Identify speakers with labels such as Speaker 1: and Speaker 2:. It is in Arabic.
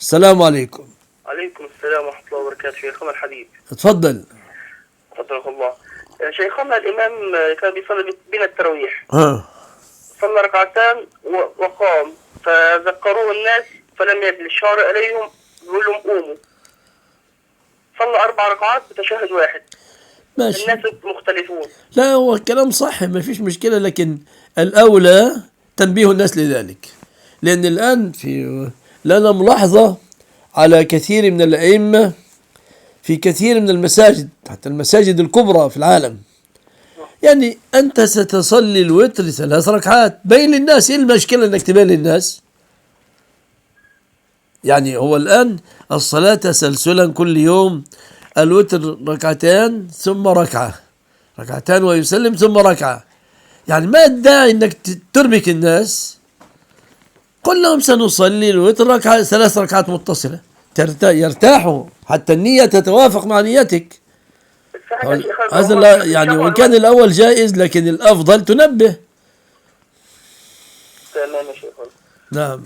Speaker 1: السلام عليكم.
Speaker 2: عليكم السلام ورحمة الله وبركاته. شيخنا الحبيب
Speaker 1: اتفضل.
Speaker 2: فضلك الله. شيخنا الإمام كان بيصلي بين التراويح،
Speaker 1: ها.
Speaker 2: صلى ركعتان وقام، فذكروه الناس فلم يجلس، شار عليهم يقول لهم قوموا. صلى 4 ركعات بتشهد واحد.
Speaker 1: ماشي.
Speaker 2: الناس مختلفون.
Speaker 1: لا، هو الكلام صح، ما فيش مشكلة، لكن الأولى تنبيه الناس لذلك، لأن الآن لنا ملاحظة على كثير من الأئمة في كثير من المساجد، حتى المساجد الكبرى في العالم، يعني أنت ستصلي الوتر 3 ركعات، بين للناس. إيه المشكلة أنك تبين للناس؟ يعني هو الآن الصلاة تسلسلا كل يوم، الوتر ركعتان ثم ركعة، ركعتان ويسلم ثم ركعة، يعني ما الداعي أنك تربك الناس. قل لهم سنصلي الوتر 3 ركعات متصلة، يرتاحوا حتى النية تتوافق مع نيتك. هذا لا يعني، وإن كان الأول جائز لكن الأفضل تنبه.
Speaker 2: تمام يا شيخ.
Speaker 1: نعم.